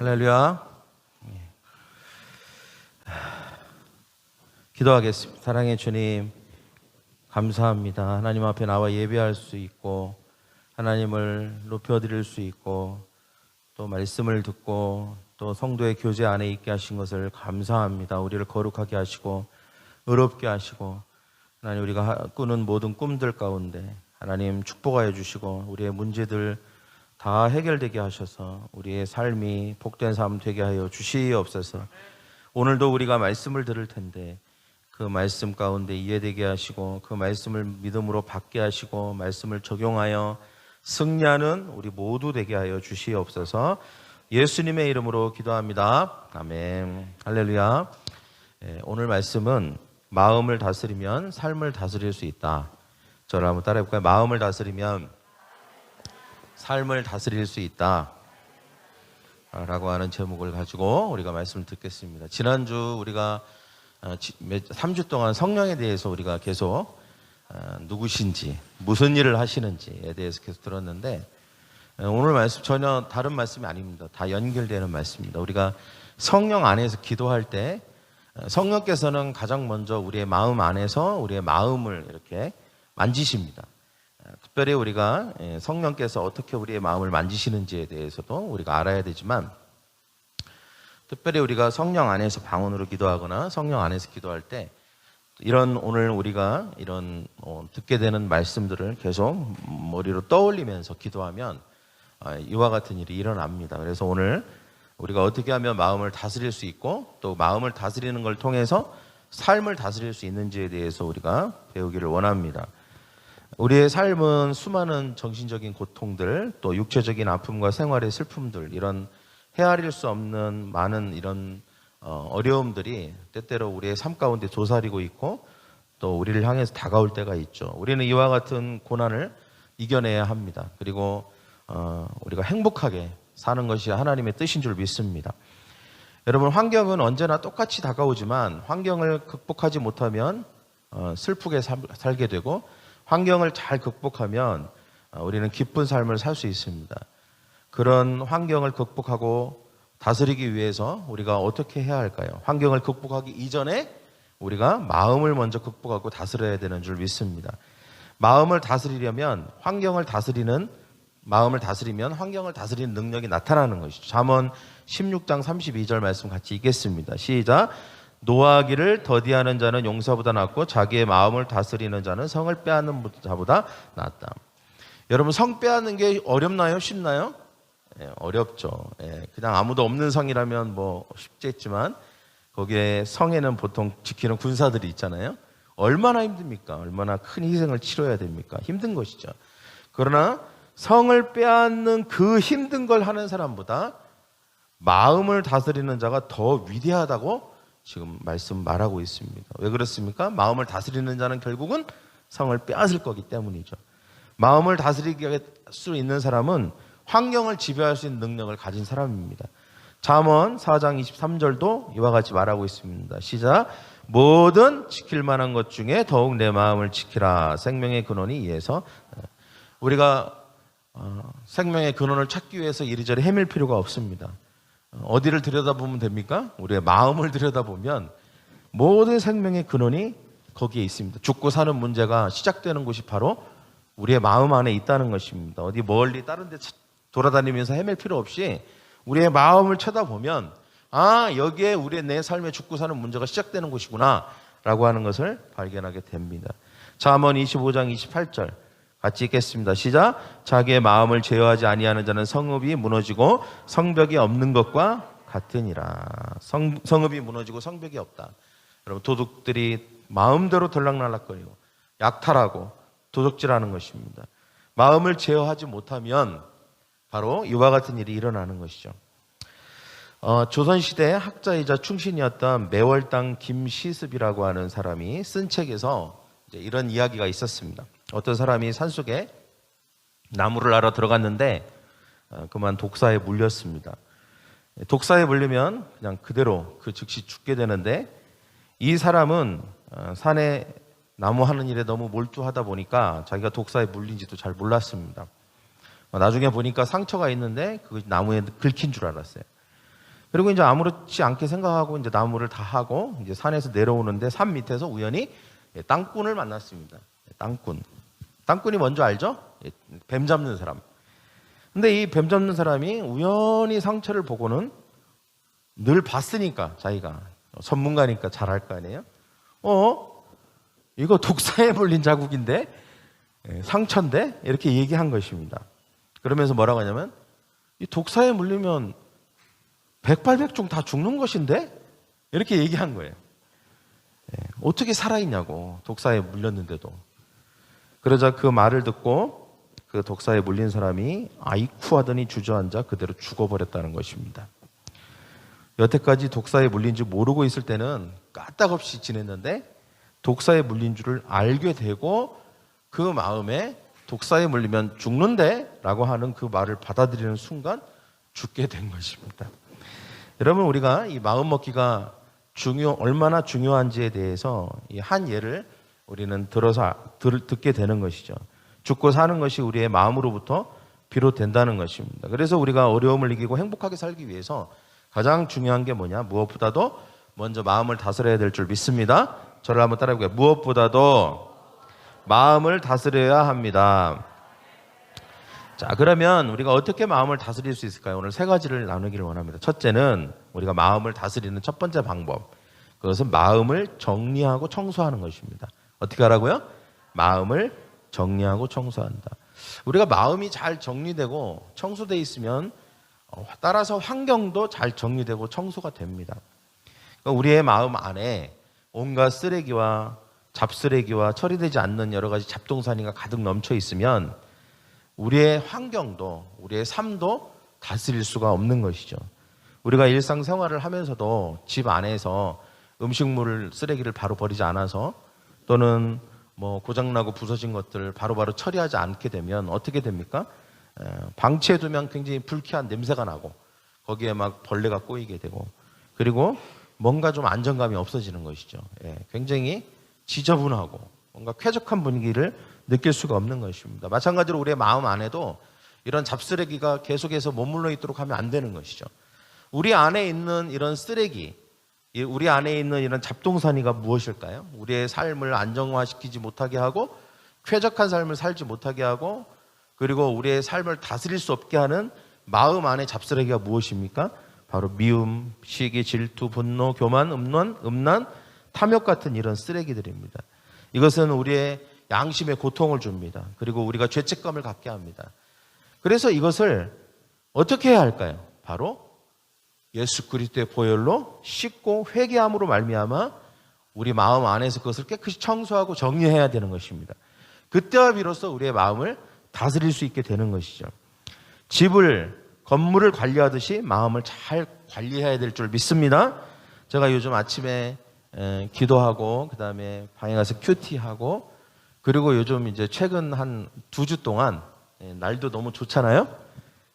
할렐루야. 기도하겠습니다. 사랑의 주님, 감사합니다. 하나님 앞에 나와 예배할 수 있고 하나님을 높여드릴 수 있고 또 말씀을 듣고 또 성도의 교제 안에 있게 하신 것을 감사합니다. 우리를 거룩하게 하시고 의롭게 하시고 하나님, 우리가 꾸는 모든 꿈들 가운데 하나님 축복하여 주시고 우리의 문제들 다 해결되게 하셔서 우리의 삶이 복된 삶 되게 하여 주시옵소서. 오늘도 우리가 말씀을 들을 텐데 그 말씀 가운데 이해되게 하시고 그 말씀을 믿음으로 받게 하시고 말씀을 적용하여 승리하는 우리 모두 되게 하여 주시옵소서. 예수님의 이름으로 기도합니다. 아멘. 할렐루야. 오늘 말씀은 마음을 다스리면 삶을 다스릴 수 있다. 저를 한번 따라해 볼까요? 마음을 다스리면 삶을 다스릴 수 있다 라고 하는 제목을 가지고 우리가 말씀을 듣겠습니다. 지난주 우리가 3주 동안 성령에 대해서 우리가 계속 누구신지 무슨 일을 하시는지에 대해서 계속 들었는데 오늘 말씀 전혀 다른 말씀이 아닙니다. 다 연결되는 말씀입니다. 우리가 성령 안에서 기도할 때 성령께서는 가장 먼저 우리의 마음 안에서 우리의 마음을 이렇게 만지십니다. 특별히 우리가 성령께서 어떻게 우리의 마음을 만지시는지에 대해서도 우리가 알아야 되지만, 특별히 우리가 성령 안에서 방언으로 기도하거나 성령 안에서 기도할 때 이런 오늘 우리가 이런 듣게 되는 말씀들을 계속 머리로 떠올리면서 기도하면 이와 같은 일이 일어납니다. 그래서 오늘 우리가 어떻게 하면 마음을 다스릴 수 있고 또 마음을 다스리는 걸 통해서 삶을 다스릴 수 있는지에 대해서 우리가 배우기를 원합니다. 우리의 삶은 수많은 정신적인 고통들, 또 육체적인 아픔과 생활의 슬픔들, 이런 헤아릴 수 없는 많은 이런 어려움들이 때때로 우리의 삶 가운데 도사리고 있고 또 우리를 향해서 다가올 때가 있죠. 우리는 이와 같은 고난을 이겨내야 합니다. 그리고 우리가 행복하게 사는 것이 하나님의 뜻인 줄 믿습니다. 여러분, 환경은 언제나 똑같이 다가오지만 환경을 극복하지 못하면 슬프게 살게 되고, 환경을 잘 극복하면 우리는 기쁜 삶을 살 수 있습니다. 그런 환경을 극복하고 다스리기 위해서 우리가 어떻게 해야 할까요? 환경을 극복하기 이전에 우리가 마음을 먼저 극복하고 다스려야 되는 줄 믿습니다. 마음을 다스리려면 마음을 다스리면 환경을 다스리는 능력이 나타나는 것이죠. 잠언 16장 32절 말씀 같이 읽겠습니다. 시작. 노하기를 더디하는 자는 용사보다 낫고 자기의 마음을 다스리는 자는 성을 빼앗는 자보다 낫다. 여러분, 성 빼앗는 게 어렵나요? 쉽나요? 어렵죠. 그냥 아무도 없는 성이라면 뭐 쉽겠지만 거기에 성에는 보통 지키는 군사들이 있잖아요. 얼마나 힘듭니까? 얼마나 큰 희생을 치러야 됩니까? 힘든 것이죠. 그러나 성을 빼앗는 그 힘든 걸 하는 사람보다 마음을 다스리는 자가 더 위대하다고 지금 말하고 있습니다. 왜 그렇습니까? 마음을 다스리는 자는 결국은 성을 빼앗을 거기 때문이죠. 마음을 다스리게 수 있는 사람은 환경을 지배할 수 있는 능력을 가진 사람입니다. 잠언 4장 23절도 이와 같이 말하고 있습니다. 시작. 모든 지킬 만한 것 중에 더욱 내 마음을 지키라. 생명의 근원이 이에서. 우리가 생명의 근원을 찾기 위해서 이리저리 헤맬 필요가 없습니다. 어디를 들여다보면 됩니까? 우리의 마음을 들여다보면 모든 생명의 근원이 거기에 있습니다. 죽고 사는 문제가 시작되는 곳이 바로 우리의 마음 안에 있다는 것입니다. 어디 멀리 다른 데 돌아다니면서 헤맬 필요 없이 우리의 마음을 쳐다보면 여기에 내 삶의 죽고 사는 문제가 시작되는 곳이구나 라고 하는 것을 발견하게 됩니다. 잠언 25장 28절 같이 읽겠습니다. 시작. 자기의 마음을 제어하지 아니하는 자는 성읍이 무너지고 성벽이 없는 것과 같으니라. 성읍이 무너지고 성벽이 없다. 여러분, 도둑들이 마음대로 들락날락거리고 약탈하고 도둑질하는 것입니다. 마음을 제어하지 못하면 바로 이와 같은 일이 일어나는 것이죠. 조선시대 학자이자 충신이었던 매월당 김시습이라고 하는 사람이 쓴 책에서 이제 이런 이야기가 있었습니다. 어떤 사람이 산속에 나무를 알아 들어갔는데 그만 독사에 물렸습니다. 독사에 물리면 그냥 그대로 즉시 죽게 되는데, 이 사람은 산에 나무 하는 일에 너무 몰두하다 보니까 자기가 독사에 물린지도 잘 몰랐습니다. 나중에 보니까 상처가 있는데 그 나무에 긁힌 줄 알았어요. 그리고 이제 아무렇지 않게 생각하고 이제 나무를 다 하고 이제 산에서 내려오는데 산 밑에서 우연히 땅꾼을 만났습니다. 땅꾼. 땅꾼이 뭔지 알죠? 뱀 잡는 사람. 근데 이 뱀 잡는 사람이 우연히 상처를 보고는 늘 봤으니까 자기가 전문가니까 잘 알 거 아니에요? 이거 독사에 물린 자국인데? 상처인데? 이렇게 얘기한 것입니다. 그러면서 뭐라고 하냐면 이 독사에 물리면 백발백중 다 죽는 것인데? 이렇게 얘기한 거예요. 어떻게 살아있냐고, 독사에 물렸는데도. 그러자 그 말을 듣고 그 독사에 물린 사람이 아이쿠 하더니 주저앉아 그대로 죽어버렸다는 것입니다. 여태까지 독사에 물린지 모르고 있을 때는 까딱없이 지냈는데 독사에 물린 줄을 알게 되고 그 마음에 독사에 물리면 죽는데 라고 하는 그 말을 받아들이는 순간 죽게 된 것입니다. 여러분, 우리가 이 마음 먹기가 얼마나 중요한지에 대해서 이 한 예를 우리는 듣게 되는 것이죠. 죽고 사는 것이 우리의 마음으로부터 비롯된다는 것입니다. 그래서 우리가 어려움을 이기고 행복하게 살기 위해서 가장 중요한 게 뭐냐? 무엇보다도 먼저 마음을 다스려야 될 줄 믿습니다. 저를 한번 따라해볼게요. 무엇보다도 마음을 다스려야 합니다. 자, 그러면 우리가 어떻게 마음을 다스릴 수 있을까요? 오늘 세 가지를 나누기를 원합니다. 첫째는 우리가 마음을 다스리는 첫 번째 방법. 그것은 마음을 정리하고 청소하는 것입니다. 어떻게 하라고요? 마음을 정리하고 청소한다. 우리가 마음이 잘 정리되고 청소되어 있으면 따라서 환경도 잘 정리되고 청소가 됩니다. 그러니까 우리의 마음 안에 온갖 쓰레기와 잡쓰레기와 처리되지 않는 여러 가지 잡동사니가 가득 넘쳐 있으면 우리의 환경도 우리의 삶도 다스릴 수가 없는 것이죠. 우리가 일상생활을 하면서도 집 안에서 음식물 쓰레기를 바로 버리지 않아서 또는 뭐 고장나고 부서진 것들 바로바로 처리하지 않게 되면 어떻게 됩니까? 방치해 두면 굉장히 불쾌한 냄새가 나고 거기에 막 벌레가 꼬이게 되고 그리고 뭔가 좀 안정감이 없어지는 것이죠. 굉장히 지저분하고 뭔가 쾌적한 분위기를 느낄 수가 없는 것입니다. 마찬가지로 우리의 마음 안에도 이런 잡쓰레기가 계속해서 머물러 있도록 하면 안 되는 것이죠. 우리 안에 있는 이런 쓰레기, 우리 안에 있는 이런 잡동사니가 무엇일까요? 우리의 삶을 안정화시키지 못하게 하고 쾌적한 삶을 살지 못하게 하고 그리고 우리의 삶을 다스릴 수 없게 하는 마음 안의 잡쓰레기가 무엇입니까? 바로 미움, 시기, 질투, 분노, 교만, 음란, 탐욕 같은 이런 쓰레기들입니다. 이것은 우리의 양심에 고통을 줍니다. 그리고 우리가 죄책감을 갖게 합니다. 그래서 이것을 어떻게 해야 할까요? 바로 예수 그리스도의 보혈로 씻고 회개함으로 말미암아 우리 마음 안에서 그것을 깨끗이 청소하고 정리해야 되는 것입니다. 그때와 비로소 우리의 마음을 다스릴 수 있게 되는 것이죠. 건물을 관리하듯이 마음을 잘 관리해야 될 줄 믿습니다. 제가 요즘 아침에 기도하고 그다음에 방에 가서 큐티하고 그리고 요즘 이제 최근 한 2주 동안 날도 너무 좋잖아요.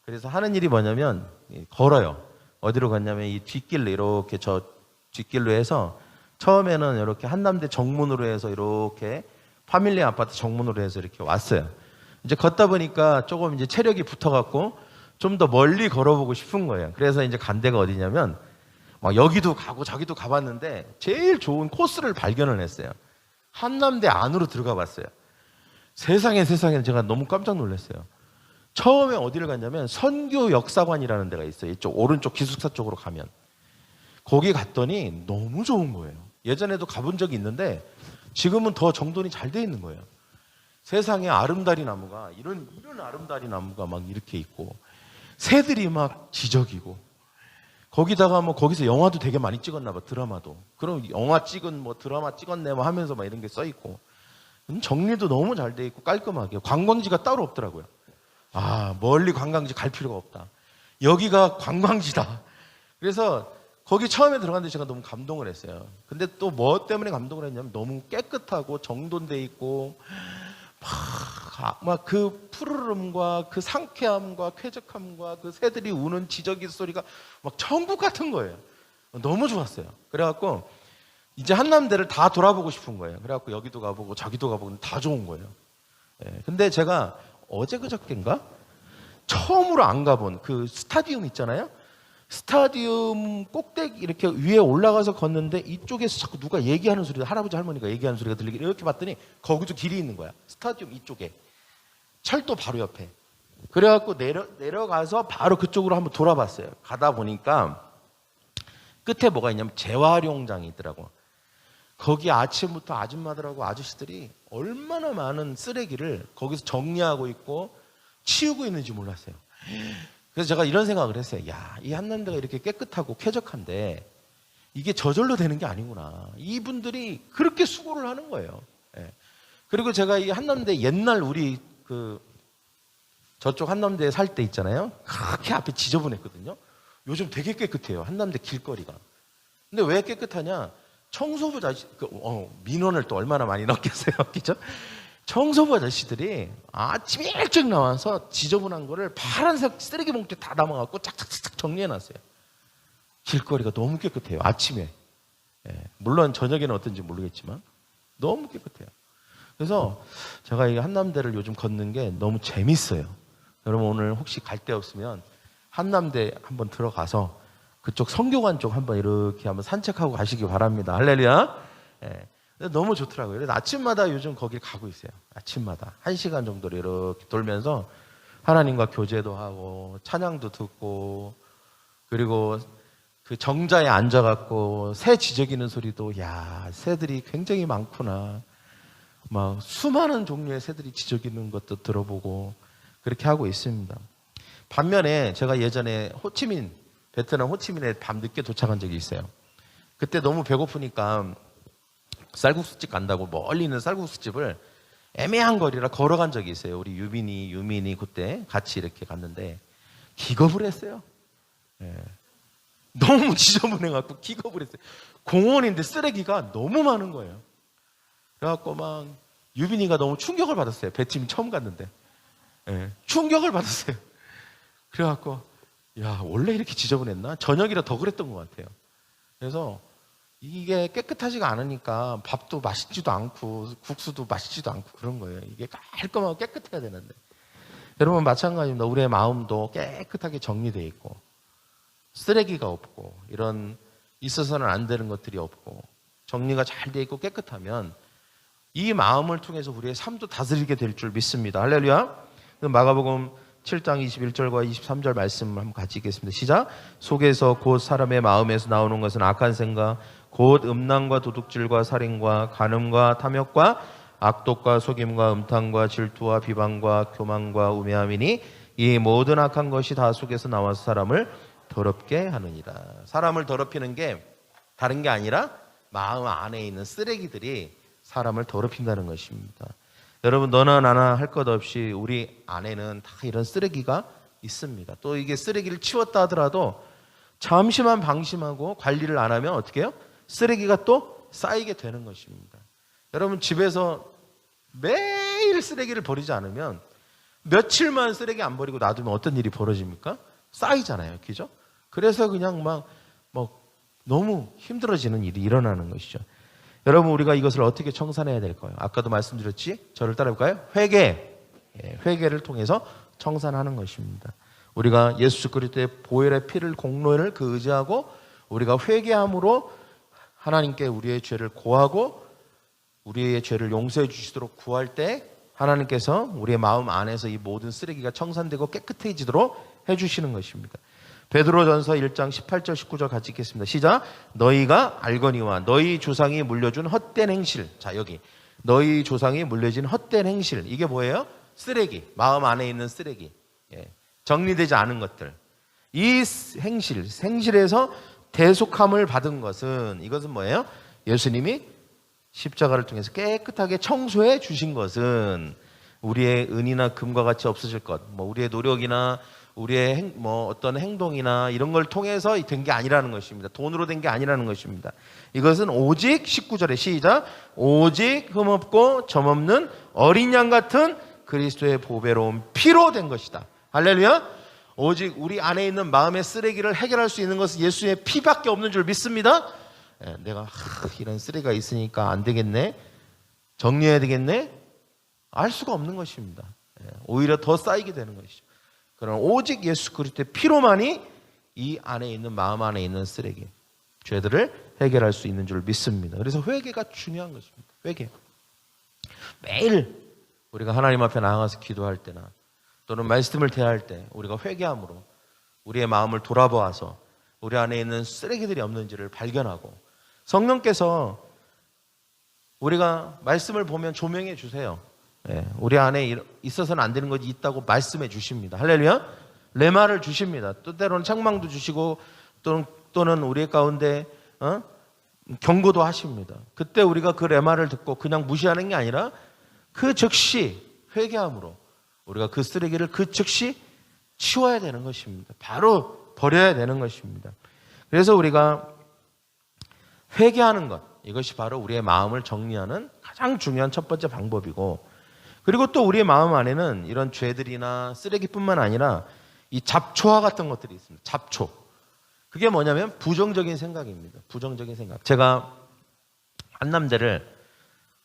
그래서 하는 일이 뭐냐면 걸어요. 어디로 갔냐면 이 뒷길로 이렇게 저 뒷길로 해서 처음에는 이렇게 한남대 정문으로 해서 이렇게 파밀리 아파트 정문으로 해서 이렇게 왔어요. 이제 걷다 보니까 조금 이제 체력이 붙어갖고 좀 더 멀리 걸어보고 싶은 거예요. 그래서 이제 간 데가 어디냐면 막 여기도 가고 저기도 가봤는데 제일 좋은 코스를 발견을 했어요. 한남대 안으로 들어가 봤어요. 세상에 제가 너무 깜짝 놀랐어요. 처음에 어디를 갔냐면 선교 역사관이라는 데가 있어요. 이쪽 오른쪽 기숙사 쪽으로 가면. 거기 갔더니 너무 좋은 거예요. 예전에도 가본 적이 있는데 지금은 더 정돈이 잘 돼 있는 거예요. 세상에 아름다리 나무가 이런 아름다리 나무가 막 이렇게 있고 새들이 막 지저귀고 거기다가 뭐 거기서 영화도 되게 많이 찍었나 봐. 드라마도. 그럼 영화 찍은 뭐 드라마 찍었네 뭐 하면서 막 이런 게 써 있고 정리도 너무 잘 돼 있고 깔끔하게 관광지가 따로 없더라고요. 아, 멀리 관광지 갈 필요가 없다. 여기가 관광지다. 그래서 거기 처음에 들어갔는데 제가 너무 감동을 했어요. 근데 또 뭐 때문에 감동을 했냐면 너무 깨끗하고 정돈돼 있고 막 그 푸르름과 그 상쾌함과 쾌적함과 그 새들이 우는 지저귀 소리가 막 천국 같은 거예요. 너무 좋았어요. 그래갖고 이제 한남대를 다 돌아보고 싶은 거예요. 그래갖고 여기도 가보고 저기도 가보고 다 좋은 거예요. 근데 제가 어제 그저께인가 처음으로 안 가본 그 스타디움 있잖아요. 스타디움 꼭대기 이렇게 위에 올라가서 걷는데 이쪽에서 자꾸 누가 얘기하는 소리가, 할아버지 할머니가 얘기하는 소리가 들리게, 이렇게 봤더니 거기도 길이 있는 거야. 스타디움 이쪽에, 철도 바로 옆에. 그래갖고 내려가서 바로 그쪽으로 한번 돌아봤어요. 가다 보니까 끝에 뭐가 있냐면 재활용장이 있더라고. 거기 아침부터 아줌마들하고 아저씨들이 얼마나 많은 쓰레기를 거기서 정리하고 있고 치우고 있는지 몰랐어요. 그래서 제가 이런 생각을 했어요. 야, 이 한남대가 이렇게 깨끗하고 쾌적한데 이게 저절로 되는 게 아니구나. 이분들이 그렇게 수고를 하는 거예요. 예. 그리고 제가 이 한남대 옛날 우리 저쪽 한남대에 살 때 있잖아요. 그렇게 앞에 지저분했거든요. 요즘 되게 깨끗해요. 한남대 길거리가. 근데 왜 깨끗하냐? 청소부 아저씨, 민원을 또 얼마나 많이 넣겠어요. 그죠? 청소부 아저씨들이 아침 일찍 나와서 지저분한 거를 파란색 쓰레기 봉투에 다 담아갖고 짝짝짝 정리해놨어요. 길거리가 너무 깨끗해요. 아침에. 예, 물론 저녁에는 어떤지 모르겠지만 너무 깨끗해요. 그래서 제가 이 한남대를 요즘 걷는 게 너무 재밌어요. 여러분 오늘 혹시 갈 데 없으면 한남대 한번 들어가서 그쪽 성교관 쪽 한번 이렇게 한번 산책하고 가시기 바랍니다. 할렐루야. 예. 너무 좋더라고요. 그래서 아침마다 요즘 거길 가고 있어요. 아침마다 1시간 정도를 이렇게 돌면서 하나님과 교제도 하고 찬양도 듣고, 그리고 그 정자에 앉아갖고 새 지저귀는 소리도, 야, 새들이 굉장히 많구나, 막 수많은 종류의 새들이 지저귀는 것도 들어보고 그렇게 하고 있습니다. 반면에 제가 예전에 베트남 호치민에 밤 늦게 도착한 적이 있어요. 그때 너무 배고프니까 쌀국수집 간다고 멀리 있는 쌀국수집을 애매한 거리라 걸어간 적이 있어요. 우리 유민이 그때 같이 이렇게 갔는데 기겁을 했어요. 예. 너무 지저분해갖고 기겁을 했어요. 공원인데 쓰레기가 너무 많은 거예요. 그래갖고 막 유빈이가 너무 충격을 받았어요. 배찜 처음 갔는데. 예. 충격을 받았어요. 그래갖고 야, 원래 이렇게 지저분했나? 저녁이라 더 그랬던 것 같아요. 그래서 이게 깨끗하지가 않으니까 밥도 맛있지도 않고 국수도 맛있지도 않고 그런 거예요. 이게 깔끔하고 깨끗해야 되는데. 여러분 마찬가지입니다. 우리의 마음도 깨끗하게 정리되어 있고 쓰레기가 없고 이런 있어서는 안 되는 것들이 없고 정리가 잘 되어 있고 깨끗하면 이 마음을 통해서 우리의 삶도 다스리게 될 줄 믿습니다. 할렐루야. 마가복음 7장 21절과 23절 말씀을 한번 같이 읽겠습니다. 시작. 속에서 곧 사람의 마음에서 나오는 것은 악한 생각, 곧 음란과 도둑질과 살인과 간음과 탐욕과 악독과 속임과 음탕과 질투와 비방과 교만과 우매함이니 이 모든 악한 것이 다 속에서 나와서 사람을 더럽게 하느니라. 사람을 더럽히는 게 다른 게 아니라 마음 안에 있는 쓰레기들이 사람을 더럽힌다는 것입니다. 여러분 너나 나나 할 것 없이 우리 안에는 다 이런 쓰레기가 있습니다. 또 이게 쓰레기를 치웠다 하더라도 잠시만 방심하고 관리를 안 하면 어떻게 해요? 쓰레기가 또 쌓이게 되는 것입니다. 여러분 집에서 매일 쓰레기를 버리지 않으면 며칠만 쓰레기 안 버리고 놔두면 어떤 일이 벌어집니까? 쌓이잖아요. 그죠? 그래서 그냥 막 너무 힘들어지는 일이 일어나는 것이죠. 여러분 우리가 이것을 어떻게 청산해야 될까요? 아까도 말씀드렸지? 저를 따라해볼까요? 회개를 통해서 청산하는 것입니다. 우리가 예수 그리스도의 보혈의 피를 공로를 의지하고 우리가 회개함으로 하나님께 우리의 죄를 고하고 우리의 죄를 용서해 주시도록 구할 때 하나님께서 우리의 마음 안에서 이 모든 쓰레기가 청산되고 깨끗해지도록 해주시는 것입니다. 베드로전서 1장 18절 19절 같이 읽겠습니다. 시작. 너희가 알거니와 너희 조상이 물려준 헛된 행실. 자, 여기 너희 조상이 물려진 헛된 행실. 이게 뭐예요? 쓰레기. 마음 안에 있는 쓰레기. 예. 정리되지 않은 것들. 이 행실에서 대속함을 받은 이것은 뭐예요? 예수님이 십자가를 통해서 깨끗하게 청소해 주신 것은 우리의 은이나 금과 같이 없어질 것, 우리의 노력이나 우리의 어떤 행동이나 이런 걸 통해서 된 게 아니라는 것입니다. 돈으로 된 게 아니라는 것입니다. 이것은 오직 19절에 시작. 오직 흠없고 점없는 어린 양 같은 그리스도의 보배로운 피로 된 것이다. 할렐루야. 오직 우리 안에 있는 마음의 쓰레기를 해결할 수 있는 것은 예수의 피밖에 없는 줄 믿습니다. 내가 이런 쓰레기가 있으니까 안 되겠네, 정리해야 되겠네, 알 수가 없는 것입니다. 오히려 더 쌓이게 되는 것이죠. 그러나 오직 예수 그리스도의 피로만이 이 안에 있는 마음 안에 있는 쓰레기, 죄들을 해결할 수 있는 줄 믿습니다. 그래서 회개가 중요한 것입니다. 회개. 매일 우리가 하나님 앞에 나아가서 기도할 때나 또는 말씀을 대할 때 우리가 회개함으로 우리의 마음을 돌아보아서 우리 안에 있는 쓰레기들이 없는지를 발견하고, 성령께서 우리가 말씀을 보면 조명해 주세요. 우리 안에 있어서는 안 되는 것이 있다고 말씀해 주십니다. 할렐루야. 레마를 주십니다. 또 때로는 책망도 주시고 또는 우리 가운데 경고도 하십니다. 그때 우리가 그 레마를 듣고 그냥 무시하는 게 아니라 그 즉시 회개함으로 우리가 그 쓰레기를 그 즉시 치워야 되는 것입니다. 바로 버려야 되는 것입니다. 그래서 우리가 회개하는 것, 이것이 바로 우리의 마음을 정리하는 가장 중요한 첫 번째 방법이고, 그리고 또 우리의 마음 안에는 이런 죄들이나 쓰레기뿐만 아니라 이 잡초와 같은 것들이 있습니다. 잡초. 그게 뭐냐면 부정적인 생각입니다. 부정적인 생각. 제가 한남대를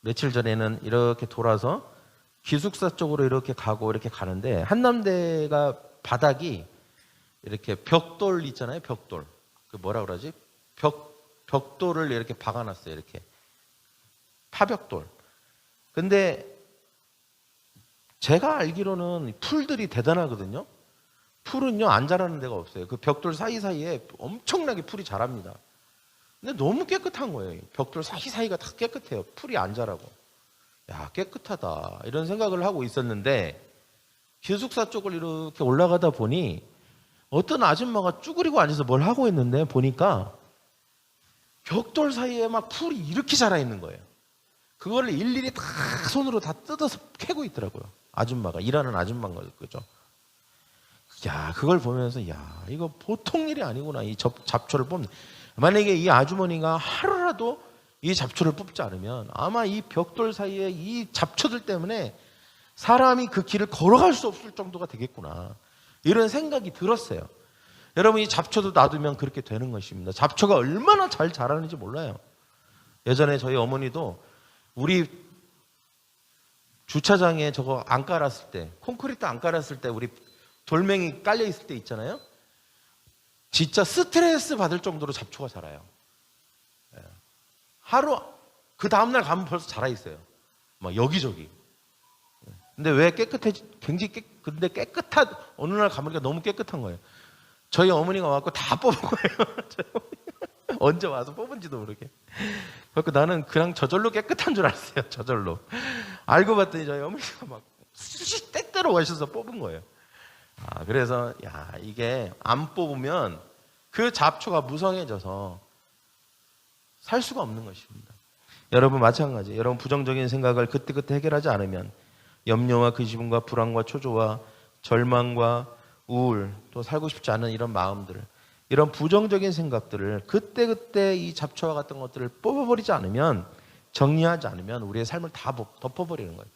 며칠 전에는 이렇게 돌아서 기숙사 쪽으로 이렇게 가고 이렇게 가는데, 한남대가 바닥이 이렇게 벽돌 있잖아요. 벽돌. 그 뭐라 그러지? 벽돌을 이렇게 박아놨어요. 이렇게 파벽돌. 근데 제가 알기로는 풀들이 대단하거든요. 풀은요 안 자라는 데가 없어요. 그 벽돌 사이사이에 엄청나게 풀이 자랍니다. 근데 너무 깨끗한 거예요. 벽돌 사이사이가 다 깨끗해요. 풀이 안 자라고. 야, 깨끗하다 이런 생각을 하고 있었는데, 기숙사 쪽을 이렇게 올라가다 보니 어떤 아줌마가 쭈그리고 앉아서 뭘 하고 있는데, 보니까 벽돌 사이에 막 풀이 이렇게 자라 있는 거예요. 그거를 일일이 다 손으로 다 뜯어서 캐고 있더라고요. 아줌마가, 일하는 아줌마인 거죠. 야, 그걸 보면서 야, 이거 보통 일이 아니구나. 이 잡초를 뽑는. 만약에 이 아주머니가 하루라도 이 잡초를 뽑지 않으면 아마 이 벽돌 사이에 이 잡초들 때문에 사람이 그 길을 걸어갈 수 없을 정도가 되겠구나. 이런 생각이 들었어요. 여러분, 이 잡초도 놔두면 그렇게 되는 것입니다. 잡초가 얼마나 잘 자라는지 몰라요. 예전에 저희 어머니도 우리 주차장에 저거 안 깔았을 때, 콘크리트 안 깔았을 때 우리 돌멩이 깔려 있을 때 있잖아요. 진짜 스트레스 받을 정도로 잡초가 자라요. 하루 그 다음날 가면 벌써 자라 있어요. 막 여기저기. 근데 왜 굉장히 근데 깨끗한, 어느 날 가보니까 너무 깨끗한 거예요. 저희 어머니가 와서 다 뽑은 거예요. 언제 와서 뽑은지도 모르게. 그래서 나는 그냥 저절로 깨끗한 줄 알았어요. 저절로. 알고 봤더니 저희 어머니가 막 수시 때때로 오셔서 뽑은 거예요. 그래서 야, 이게 안 뽑으면 그 잡초가 무성해져서 살 수가 없는 것입니다. 여러분 마찬가지. 여러분 부정적인 생각을 그때그때 해결하지 않으면 염려와 근심과 불안과 초조와 절망과 우울, 또 살고 싶지 않은 이런 마음들, 이런 부정적인 생각들을 그때그때 이 잡초와 같은 것들을 뽑아버리지 않으면, 정리하지 않으면 우리의 삶을 다 덮어버리는 거예요.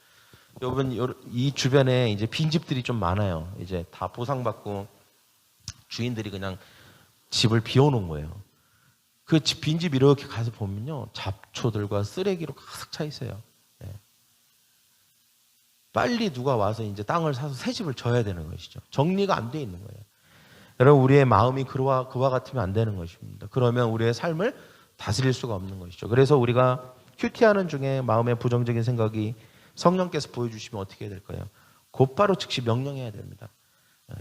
여러분, 이 주변에 이제 빈집들이 좀 많아요. 이제 다 보상받고 주인들이 그냥 집을 비워놓은 거예요. 그 빈집 이렇게 가서 보면요, 잡초들과 쓰레기로 가득 차 있어요. 빨리 누가 와서 이제 땅을 사서 새 집을 져야 되는 것이죠. 정리가 안 돼 있는 거예요. 여러분, 우리의 마음이 그와 같으면 안 되는 것입니다. 그러면 우리의 삶을 다스릴 수가 없는 것이죠. 그래서 우리가 큐티하는 중에 마음의 부정적인 생각이 성령께서 보여주시면 어떻게 해야 될까요? 곧바로 즉시 명령해야 됩니다.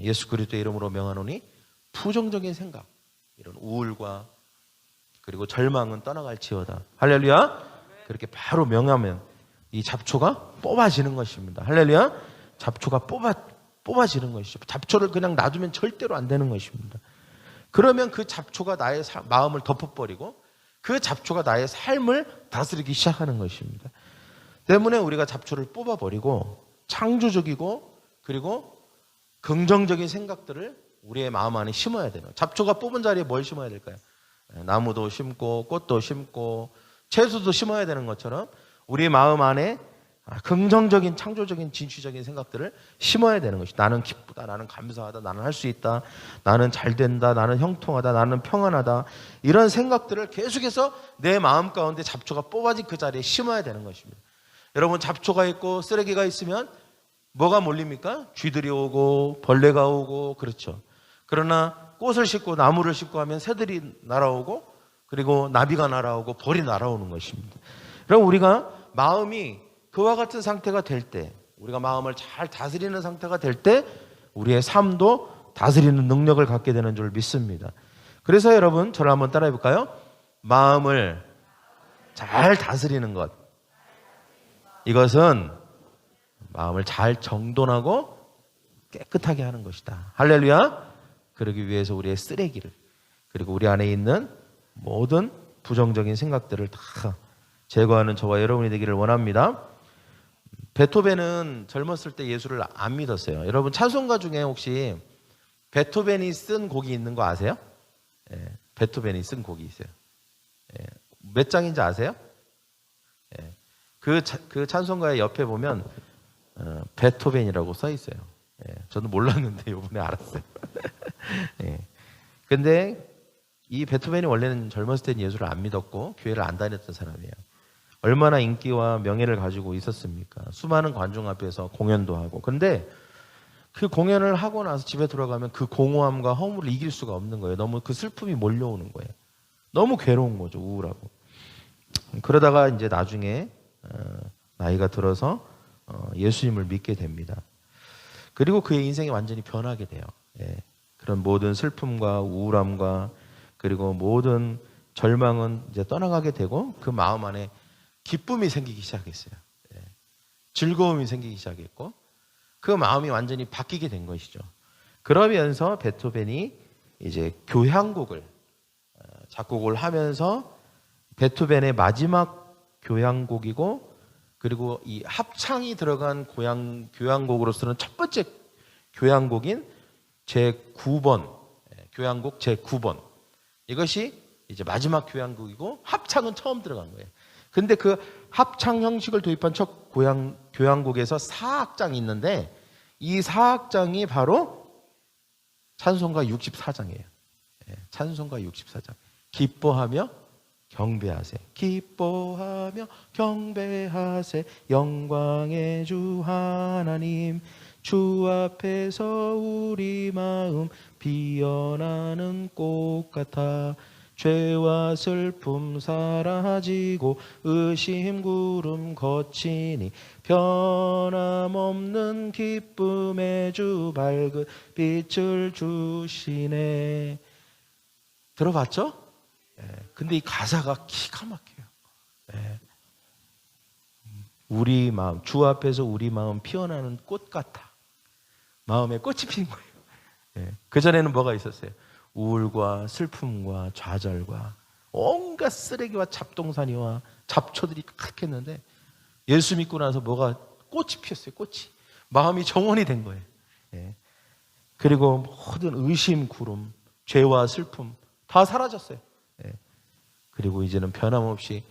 예수 그리스도의 이름으로 명하노니 부정적인 생각, 이런 우울과 그리고 절망은 떠나갈지어다. 할렐루야. 그렇게 바로 명하면 이 잡초가 뽑아지는 것입니다. 할렐루야. 잡초가 뽑아지는 것이죠. 잡초를 그냥 놔두면 절대로 안 되는 것입니다. 그러면 그 잡초가 나의 마음을 덮어버리고 그 잡초가 나의 삶을 다스리기 시작하는 것입니다. 때문에 우리가 잡초를 뽑아버리고 창조적이고 그리고 긍정적인 생각들을 우리의 마음 안에 심어야 돼요. 잡초가 뽑은 자리에 뭘 심어야 될까요? 나무도 심고 꽃도 심고 채소도 심어야 되는 것처럼 우리의 마음 안에 긍정적인 창조적인 진취적인 생각들을 심어야 되는 것이, 나는 기쁘다, 나는 감사하다, 나는 할 수 있다, 나는 잘 된다, 나는 형통하다, 나는 평안하다, 이런 생각들을 계속해서 내 마음 가운데 잡초가 뽑아진 그 자리에 심어야 되는 것입니다. 여러분, 잡초가 있고 쓰레기가 있으면 뭐가 몰립니까? 쥐들이 오고 벌레가 오고 그렇죠. 그러나 꽃을 심고 나무를 심고 하면 새들이 날아오고 그리고 나비가 날아오고 벌이 날아오는 것입니다. 그럼 우리가 마음이 그와 같은 상태가 될 때, 우리가 마음을 잘 다스리는 상태가 될 때 우리의 삶도 다스리는 능력을 갖게 되는 줄 믿습니다. 그래서 여러분 저를 한번 따라해 볼까요? 마음을 잘 다스리는 것, 이것은 마음을 잘 정돈하고 깨끗하게 하는 것이다. 할렐루야. 그러기 위해서 우리의 쓰레기를, 그리고 우리 안에 있는 모든 부정적인 생각들을 다 제거하는 저와 여러분이 되기를 원합니다. 베토벤은 젊었을 때 예수를 안 믿었어요. 여러분 찬송가 중에 혹시 베토벤이 쓴 곡이 있는 거 아세요? 예, 베토벤이 쓴 곡이 있어요. 예, 몇 장인지 아세요? 예, 그 찬송가의 옆에 보면 베토벤이라고 써 있어요. 예, 저도 몰랐는데 이번에 알았어요. 예, 근데 이 베토벤이 원래는 젊었을 때는 예수를 안 믿었고 교회를 안 다녔던 사람이에요. 얼마나 인기와 명예를 가지고 있었습니까? 수많은 관중 앞에서 공연도 하고. 근데 그 공연을 하고 나서 집에 돌아가면 그 공허함과 허물을 이길 수가 없는 거예요. 너무 그 슬픔이 몰려오는 거예요. 너무 괴로운 거죠. 우울하고. 그러다가 이제 나중에 나이가 들어서 예수님을 믿게 됩니다. 그리고 그의 인생이 완전히 변하게 돼요. 예. 그런 모든 슬픔과 우울함과 그리고 모든 절망은 이제 떠나가게 되고 그 마음 안에 기쁨이 생기기 시작했어요. 예. 즐거움이 생기기 시작했고 그 마음이 완전히 바뀌게 된 것이죠. 그러면서 베토벤이 이제 교향곡을 작곡을 하면서 베토벤의 마지막 교향곡이고 그리고 이 합창이 들어간 교향곡으로서는 첫 번째 교향곡인 제9번 교향곡 제9번 이것이 이제 마지막 교향곡이고 합창은 처음 들어간 거예요. 근데 그 합창 형식을 도입한 첫 교향곡에서 4악장이 있는데 이 4악장이 바로 찬송가 64장이에요. 찬송가 64장. 기뻐하며 경배하세. 기뻐하며 경배하세. 영광의 주 하나님. 주 앞에서 우리 마음 피어나는 꽃 같아. 죄와 슬픔 사라지고 의심 구름 거치니 변함없는 기쁨의 주 밝은 빛을 주시네. 들어봤죠? 근데 이 가사가 기가 막혀요. 우리 마음, 주 앞에서 우리 마음 피어나는 꽃 같아. 마음에 꽃이 핀 거예요. 그전에는 뭐가 있었어요? 우울과 슬픔과 좌절과 온갖 쓰레기와 잡동사니와 잡초들이 가득했는데 예수 믿고 나서 뭐가 꽃이 피었어요. 꽃이. 마음이 정원이 된 거예요. 그리고 모든 의심, 구름, 죄와 슬픔 다 사라졌어요. 그리고 이제는 변함없이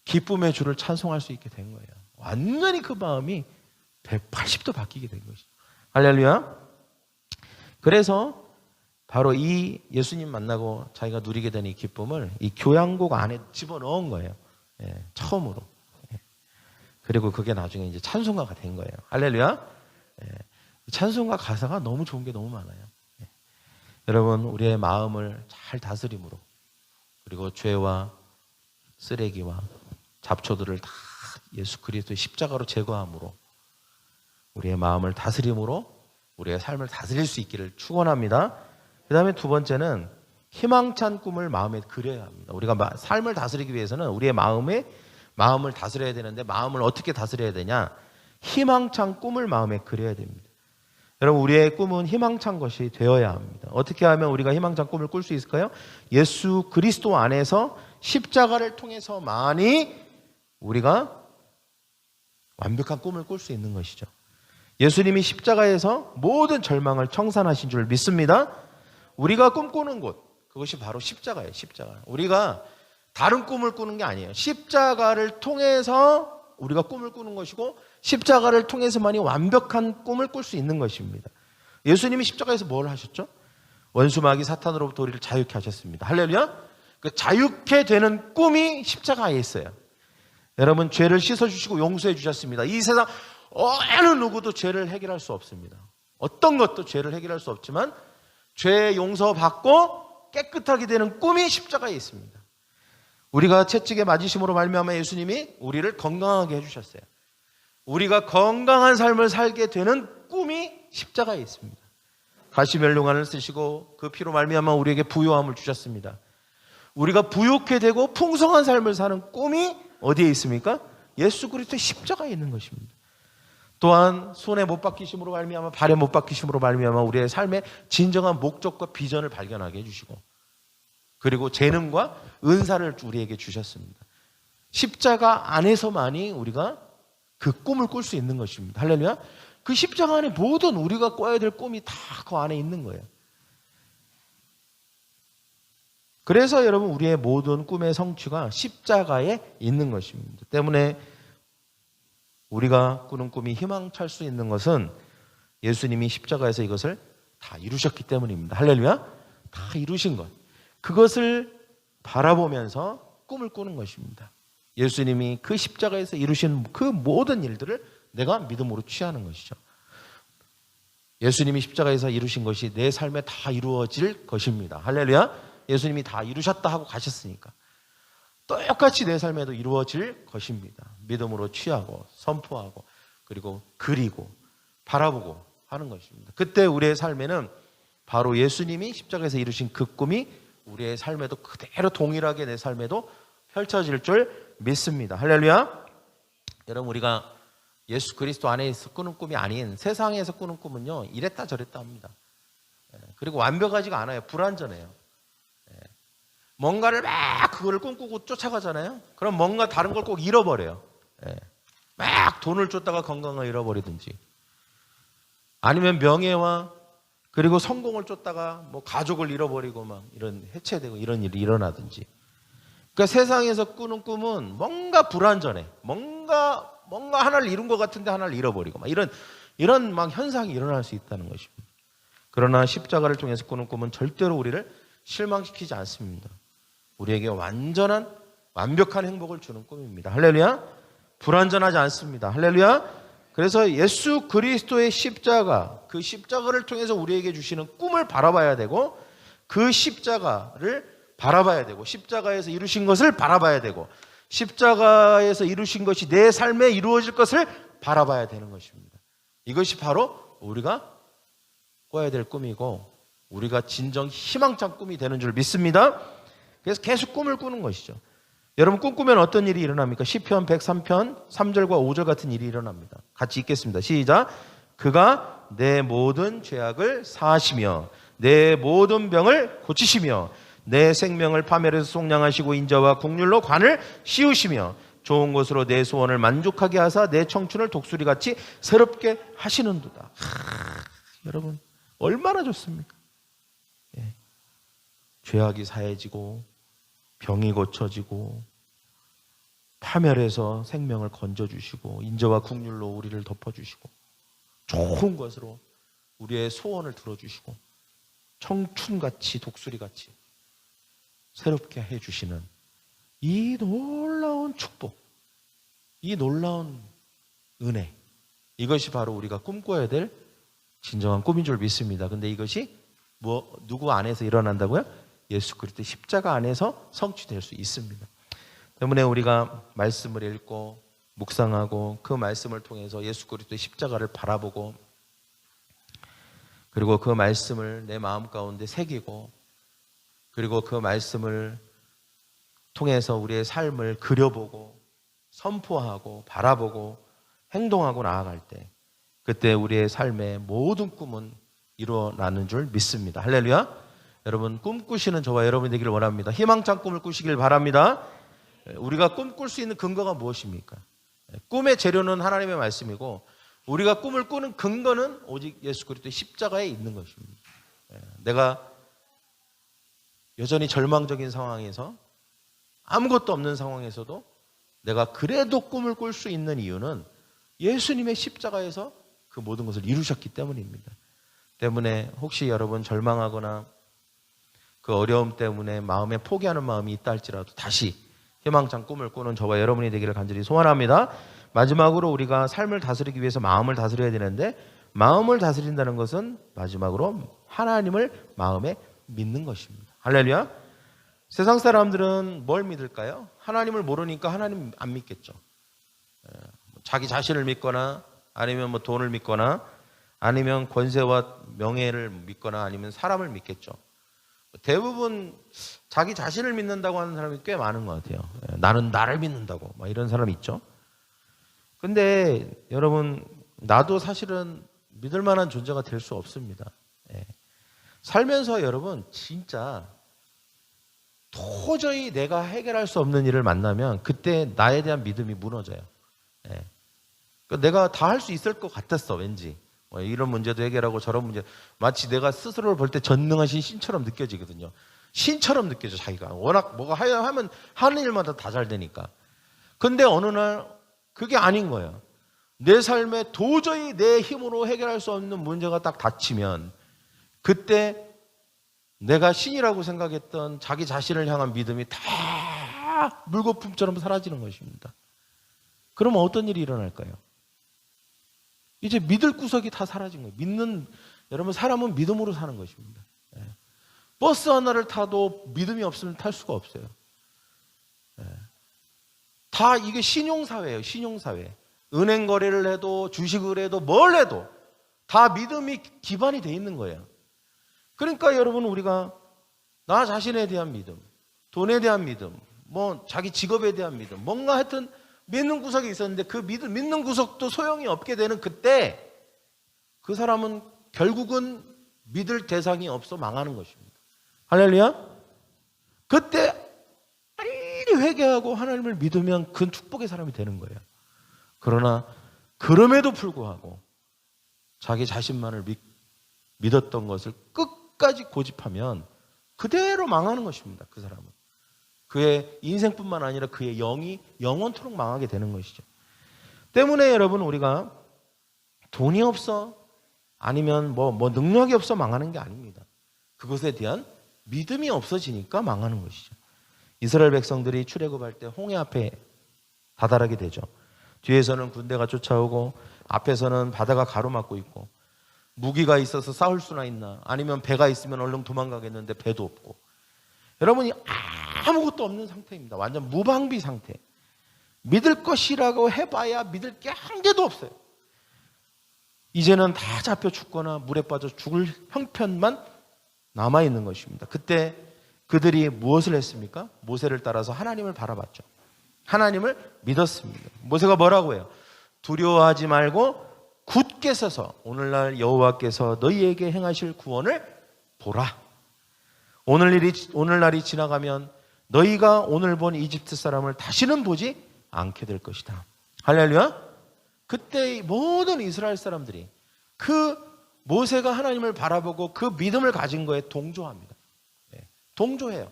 기쁨의 주를 찬송할 수 있게 된 거예요. 완전히 그 마음이 180도 바뀌게 된 것이죠. 할렐루야. 그래서 바로 이 예수님 만나고 자기가 누리게 된 이 기쁨을 이 교향곡 안에 집어넣은 거예요. 처음으로. 그리고 그게 나중에 이제 찬송가가 된 거예요. 할렐루야. 찬송가 가사가 너무 좋은 게 너무 많아요. 여러분 우리의 마음을 잘 다스림으로 그리고 죄와 쓰레기와 잡초들을 다 예수 그리스도의 십자가로 제거함으로 우리의 마음을 다스림으로 우리의 삶을 다스릴 수 있기를 축원합니다. 그 다음에 두 번째는 희망찬 꿈을 마음에 그려야 합니다. 우리가 삶을 다스리기 위해서는 우리의 마음을 다스려야 되는데 마음을 어떻게 다스려야 되냐? 희망찬 꿈을 마음에 그려야 됩니다. 여러분 우리의 꿈은 희망찬 것이 되어야 합니다. 어떻게 하면 우리가 희망찬 꿈을 꿀 수 있을까요? 예수 그리스도 안에서 십자가를 통해서만이 우리가 완벽한 꿈을 꿀 수 있는 것이죠. 예수님이 십자가에서 모든 절망을 청산하신 줄 믿습니다. 우리가 꿈꾸는 곳, 그것이 바로 십자가예요. 십자가. 우리가 다른 꿈을 꾸는 게 아니에요. 십자가를 통해서 우리가 꿈을 꾸는 것이고 십자가를 통해서만이 완벽한 꿈을 꿀 수 있는 것입니다. 예수님이 십자가에서 뭘 하셨죠? 원수 마귀 사탄으로부터 우리를 자유케 하셨습니다. 할렐루야. 그 자유케 되는 꿈이 십자가에 있어요. 여러분 죄를 씻어주시고 용서해 주셨습니다. 이 세상 어느 누구도 죄를 해결할 수 없습니다. 어떤 것도 죄를 해결할 수 없지만 죄 용서받고 깨끗하게 되는 꿈이 십자가에 있습니다. 우리가 채찍에 맞으심으로 말미암아 예수님이 우리를 건강하게 해주셨어요. 우리가 건강한 삶을 살게 되는 꿈이 십자가에 있습니다. 가시면류관을 쓰시고 그 피로 말미암아 우리에게 부요함을 주셨습니다. 우리가 부욕해 되고 풍성한 삶을 사는 꿈이 어디에 있습니까? 예수 그리스도의 십자가에 있는 것입니다. 또한 손에 못 박히심으로 말미암아 발에 못 박히심으로 말미암아 우리의 삶의 진정한 목적과 비전을 발견하게 해주시고 그리고 재능과 은사를 우리에게 주셨습니다. 십자가 안에서만이 우리가 그 꿈을 꿀 수 있는 것입니다. 할렐루야. 그 십자가 안에 모든 우리가 꿔야 될 꿈이 다 그 안에 있는 거예요. 그래서 여러분 우리의 모든 꿈의 성취가 십자가에 있는 것입니다. 때문에 우리가 꾸는 꿈이 희망찰 수 있는 것은 예수님이 십자가에서 이것을 다 이루셨기 때문입니다. 할렐루야. 다 이루신 것. 그것을 바라보면서 꿈을 꾸는 것입니다. 예수님이 그 십자가에서 이루신 그 모든 일들을 내가 믿음으로 취하는 것이죠. 예수님이 십자가에서 이루신 것이 내 삶에 다 이루어질 것입니다. 할렐루야. 예수님이 다 이루셨다 하고 가셨으니까 똑같이 내 삶에도 이루어질 것입니다. 믿음으로 취하고 선포하고 그리고 그리고 바라보고 하는 것입니다. 그때 우리의 삶에는 바로 예수님이 십자가에서 이루신 그 꿈이 우리의 삶에도 그대로 동일하게 내 삶에도 펼쳐질 줄 믿습니다. 할렐루야. 여러분 우리가 예수 그리스도 안에서 꾸는 꿈이 아닌 세상에서 꾸는 꿈은요 이랬다 저랬다 합니다. 그리고 완벽하지가 않아요. 불완전해요. 뭔가를 막 그거를 꿈꾸고 쫓아가잖아요. 그럼 뭔가 다른 걸 꼭 잃어버려요. 막 돈을 쫓다가 건강을 잃어버리든지 아니면 명예와 그리고 성공을 쫓다가 뭐 가족을 잃어버리고 막 이런 해체되고 이런 일이 일어나든지. 그러니까 세상에서 꾸는 꿈은 뭔가 불완전해. 뭔가 하나를 이룬 것 같은데 하나를 잃어버리고 막 이런 막 현상이 일어날 수 있다는 것입니다. 그러나 십자가를 통해서 꾸는 꿈은 절대로 우리를 실망시키지 않습니다. 우리에게 완벽한 행복을 주는 꿈입니다. 할렐루야. 불완전하지 않습니다. 할렐루야. 그래서 예수 그리스도의 십자가, 그 십자가를 통해서 우리에게 주시는 꿈을 바라봐야 되고 그 십자가를 바라봐야 되고 십자가에서 이루신 것을 바라봐야 되고 십자가에서 이루신 것이 내 삶에 이루어질 것을 바라봐야 되는 것입니다. 이것이 바로 우리가 꿔야 될 꿈이고 우리가 진정 희망찬 꿈이 되는 줄 믿습니다. 그래서 계속 꿈을 꾸는 것이죠. 여러분 꿈꾸면 어떤 일이 일어납니까? 시편 103편 3절과 5절 같은 일이 일어납니다. 같이 읽겠습니다. 시작. 그가 내 모든 죄악을 사하시며 내 모든 병을 고치시며 내 생명을 파멸해서 속량하시고 인자와 국률로 관을 씌우시며 좋은 것으로 내 소원을 만족하게 하사 내 청춘을 독수리같이 새롭게 하시는도다. 여러분 얼마나 좋습니까? 죄악이 사해지고 병이 고쳐지고 파멸해서 생명을 건져주시고 인자와 국률로 우리를 덮어주시고 좋은 것으로 우리의 소원을 들어주시고 청춘같이 독수리같이 새롭게 해주시는 이 놀라운 축복, 이 놀라운 은혜, 이것이 바로 우리가 꿈꿔야 될 진정한 꿈인 줄 믿습니다. 근데 이것이 누구 안에서 일어난다고요? 예수 그리스도의 십자가 안에서 성취될 수 있습니다. 때문에 우리가 말씀을 읽고 묵상하고 그 말씀을 통해서 예수 그리스도의 십자가를 바라보고 그리고 그 말씀을 내 마음 가운데 새기고 그리고 그 말씀을 통해서 우리의 삶을 그려보고 선포하고 바라보고 행동하고 나아갈 때 그때 우리의 삶의 모든 꿈은 이루어나는 줄 믿습니다. 할렐루야. 여러분 꿈꾸시는 저와 여러분이 되기를 원합니다. 희망찬 꿈을 꾸시길 바랍니다. 우리가 꿈꿀 수 있는 근거가 무엇입니까? 꿈의 재료는 하나님의 말씀이고 우리가 꿈을 꾸는 근거는 오직 예수 그리스도의 십자가에 있는 것입니다. 내가 여전히 절망적인 상황에서 아무것도 없는 상황에서도 내가 그래도 꿈을 꿀 수 있는 이유는 예수님의 십자가에서 그 모든 것을 이루셨기 때문입니다. 때문에 혹시 여러분 절망하거나 그 어려움 때문에 마음에 포기하는 마음이 있다 할지라도 다시 희망찬 꿈을 꾸는 저와 여러분이 되기를 간절히 소원합니다. 마지막으로 우리가 삶을 다스리기 위해서 마음을 다스려야 되는데 마음을 다스린다는 것은 마지막으로 하나님을 마음에 믿는 것입니다. 할렐루야. 세상 사람들은 뭘 믿을까요? 하나님을 모르니까 하나님 안 믿겠죠. 자기 자신을 믿거나 아니면 뭐 돈을 믿거나 아니면 권세와 명예를 믿거나 아니면 사람을 믿겠죠. 대부분 자기 자신을 믿는다고 하는 사람이 꽤 많은 것 같아요. 나는 나를 믿는다고 막 이런 사람이 있죠. 근데 여러분, 나도 사실은 믿을 만한 존재가 될 수 없습니다. 살면서 여러분 진짜 도저히 내가 해결할 수 없는 일을 만나면 그때 나에 대한 믿음이 무너져요. 내가 다 할 수 있을 것 같았어, 왠지. 이런 문제도 해결하고 저런 문제, 마치 내가 스스로를 볼 때 전능하신 신처럼 느껴지거든요. 신처럼 느껴져, 자기가. 워낙 뭐가 하면 하는 일마다 다 잘 되니까. 근데 어느 날 그게 아닌 거예요. 내 삶에 도저히 내 힘으로 해결할 수 없는 문제가 딱 닥치면 그때 내가 신이라고 생각했던 자기 자신을 향한 믿음이 다 물거품처럼 사라지는 것입니다. 그러면 어떤 일이 일어날까요? 이제 믿을 구석이 다 사라진 거예요. 여러분, 사람은 믿음으로 사는 것입니다. 버스 하나를 타도 믿음이 없으면 탈 수가 없어요. 다 이게 신용사회예요. 신용사회. 은행 거래를 해도 주식을 해도 뭘 해도 다 믿음이 기반이 돼 있는 거예요. 그러니까 여러분, 우리가 나 자신에 대한 믿음, 돈에 대한 믿음, 뭐 자기 직업에 대한 믿음, 뭔가 하여튼 믿는 구석이 있었는데 그 믿는 구석도 소용이 없게 되는 그때 그 사람은 결국은 믿을 대상이 없어 망하는 것입니다. 할렐루야. 그때 빨리 회개하고 하나님을 믿으면 그 축복의 사람이 되는 거예요. 그러나 그럼에도 불구하고 자기 자신만을 믿었던 것을 끝까지 고집하면 그대로 망하는 것입니다. 그 사람은. 그의 인생뿐만 아니라 그의 영이 영원토록 망하게 되는 것이죠. 때문에 여러분, 우리가 돈이 없어 아니면 뭐 능력이 없어 망하는 게 아닙니다. 그것에 대한 믿음이 없어지니까 망하는 것이죠. 이스라엘 백성들이 출애굽할 때 홍해 앞에 다다르게 되죠. 뒤에서는 군대가 쫓아오고 앞에서는 바다가 가로막고 있고 무기가 있어서 싸울 수나 있나, 아니면 배가 있으면 얼른 도망가겠는데 배도 없고, 여러분이 아무것도 없는 상태입니다. 완전 무방비 상태. 믿을 것이라고 해봐야 믿을 게 한 개도 없어요. 이제는 다 잡혀 죽거나 물에 빠져 죽을 형편만 남아있는 것입니다. 그때 그들이 무엇을 했습니까? 모세를 따라서 하나님을 바라봤죠. 하나님을 믿었습니다. 모세가 뭐라고 해요? 두려워하지 말고 굳게 서서 오늘날 여호와께서 너희에게 행하실 구원을 보라. 오늘날이 지나가면 너희가 오늘 본 이집트 사람을 다시는 보지 않게 될 것이다. 할렐루야. 그때 모든 이스라엘 사람들이 그 모세가 하나님을 바라보고 그 믿음을 가진 거에 동조합니다. 동조해요.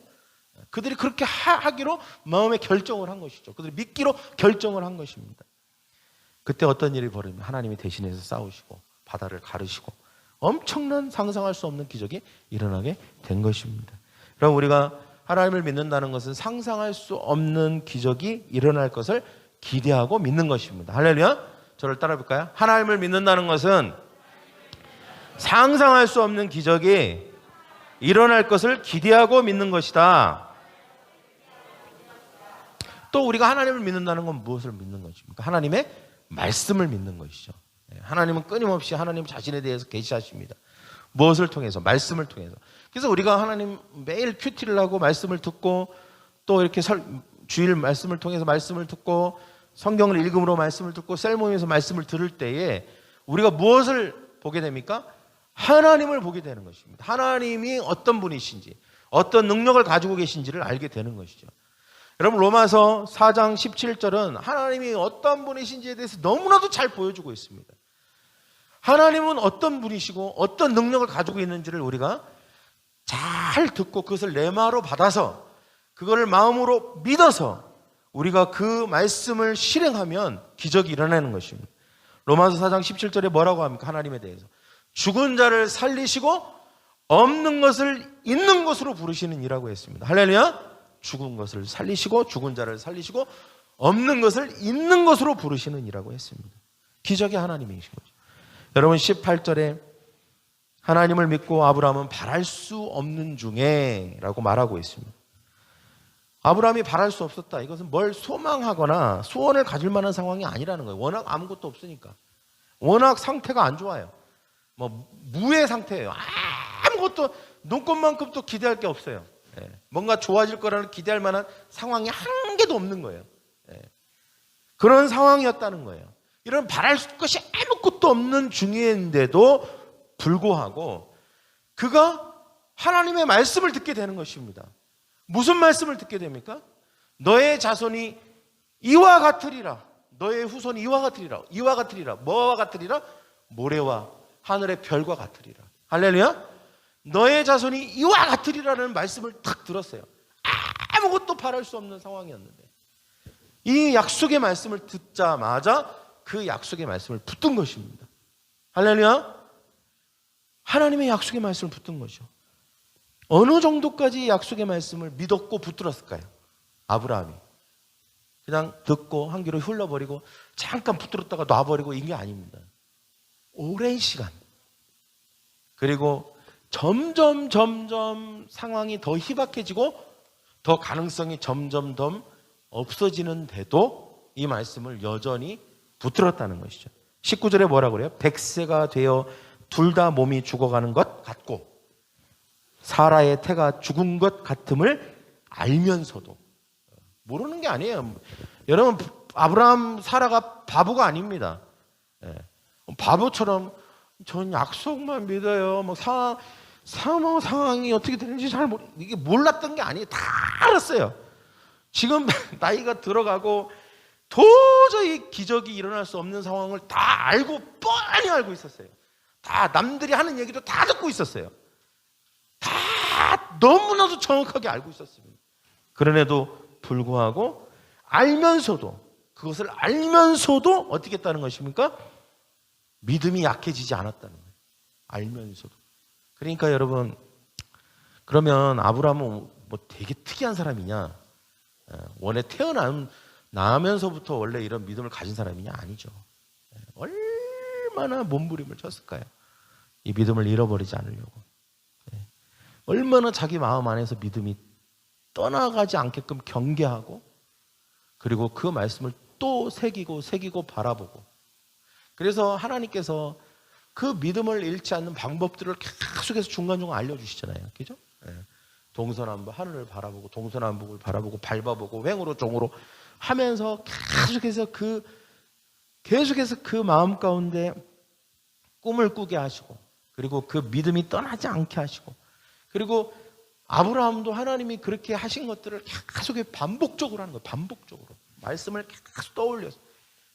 그들이 그렇게 하기로 마음에 결정을 한 것이죠. 그들이 믿기로 결정을 한 것입니다. 그때 어떤 일이 벌어지면 하나님이 대신해서 싸우시고 바다를 가르시고 엄청난 상상할 수 없는 기적이 일어나게 된 것입니다. 그럼 우리가 하나님을 믿는다는 것은 상상할 수 없는 기적이 일어날 것을 기대하고 믿는 것입니다. 할렐루야. 저를 따라 볼까요? 하나님을 믿는다는 것은 상상할 수 없는 기적이 일어날 것을 기대하고 믿는 것이다. 또 우리가 하나님을 믿는다는 건 무엇을 믿는 것입니까? 하나님의 말씀을 믿는 것이죠. 하나님은 끊임없이 하나님 자신에 대해서 계시하십니다. 무엇을 통해서? 말씀을 통해서. 그래서 우리가 하나님 매일 큐티를 하고 말씀을 듣고 또 이렇게 주일 말씀을 통해서 말씀을 듣고 성경을 읽음으로 말씀을 듣고 셀 모임에서 말씀을 들을 때에 우리가 무엇을 보게 됩니까? 하나님을 보게 되는 것입니다. 하나님이 어떤 분이신지, 어떤 능력을 가지고 계신지를 알게 되는 것이죠. 여러분, 로마서 4장 17절은 하나님이 어떤 분이신지에 대해서 너무나도 잘 보여주고 있습니다. 하나님은 어떤 분이시고 어떤 능력을 가지고 있는지를 우리가 잘 듣고 그것을 레마로 받아서 그거를 마음으로 믿어서 우리가 그 말씀을 실행하면 기적이 일어나는 것입니다. 로마서 4장 17절에 뭐라고 합니까? 하나님에 대해서 죽은 자를 살리시고 없는 것을 있는 것으로 부르시는 이라고 했습니다. 할렐루야. 죽은 것을 살리시고 죽은 자를 살리시고 없는 것을 있는 것으로 부르시는 이라고 했습니다. 기적의 하나님이신 거죠. 여러분 18절에 하나님을 믿고 아브라함은 바랄 수 없는 중에 라고 말하고 있습니다. 아브라함이 바랄 수 없었다. 이것은 뭘 소망하거나 소원을 가질 만한 상황이 아니라는 거예요. 워낙 아무것도 없으니까. 워낙 상태가 안 좋아요. 뭐 무의 상태예요. 아무것도 눈꽃만큼도 기대할 게 없어요. 뭔가 좋아질 거라는 기대할 만한 상황이 한 개도 없는 거예요. 그런 상황이었다는 거예요. 이런 바랄 것이 아무것도 없는 중인데도 불구하고 그가 하나님의 말씀을 듣게 되는 것입니다. 무슨 말씀을 듣게 됩니까? 너의 자손이 이와 같으리라. 너의 후손이 이와 같으리라. 이와 같으리라. 뭐와 같으리라? 모래와 하늘의 별과 같으리라. 할렐루야. 너의 자손이 이와 같으리라는 말씀을 탁 들었어요. 아무것도 바랄 수 없는 상황이었는데 이 약속의 말씀을 듣자마자 그 약속의 말씀을 붙든 것입니다. 할렐루야. 하나님의 약속의 말씀을 붙든 거죠. 어느 정도까지 약속의 말씀을 믿었고 붙들었을까요? 아브라함이 그냥 듣고 한 귀로 흘러버리고 잠깐 붙들었다가 놔버리고 이게 아닙니다. 오랜 시간, 그리고 점점 상황이 더 희박해지고 더 가능성이 점점 더 없어지는데도 이 말씀을 여전히 붙들었다는 것이죠. 19절에 뭐라고 그래요? 100세가 되어 둘 다 몸이 죽어가는 것 같고 사라의 태가 죽은 것 같음을 알면서도, 모르는 게 아니에요. 여러분, 아브라함 사라가 바보가 아닙니다. 바보처럼 전 약속만 믿어요. 뭐 상황이 어떻게 되는지 잘 이게 몰랐던 게 아니에요. 다 알았어요. 지금 나이가 들어가고 도저히 기적이 일어날 수 없는 상황을 다 알고 뻔히 알고 있었어요. 다 남들이 하는 얘기도 다 듣고 있었어요. 다 너무나도 정확하게 알고 있었습니다. 그런데도 불구하고 그것을 알면서도 어떻게 했다는 것입니까? 믿음이 약해지지 않았다는 거예요. 알면서도. 그러니까 여러분, 그러면 아브라함은 뭐 되게 특이한 사람이냐? 원래 나면서부터 원래 이런 믿음을 가진 사람이냐? 아니죠. 얼마나 몸부림을 쳤을까요? 이 믿음을 잃어버리지 않으려고. 얼마나 자기 마음 안에서 믿음이 떠나가지 않게끔 경계하고, 그리고 그 말씀을 또 새기고 바라보고. 그래서 하나님께서 그 믿음을 잃지 않는 방법들을 계속해서 중간중간 알려주시잖아요. 그죠? 동서남북 하늘을 바라보고 동서남북을 바라보고 밟아보고 횡으로 종으로 하면서 계속해서 그 마음 가운데 꿈을 꾸게 하시고, 그리고 그 믿음이 떠나지 않게 하시고, 그리고 아브라함도 하나님이 그렇게 하신 것들을 계속 반복적으로 하는 거예요. 반복적으로 말씀을 계속 떠올려서.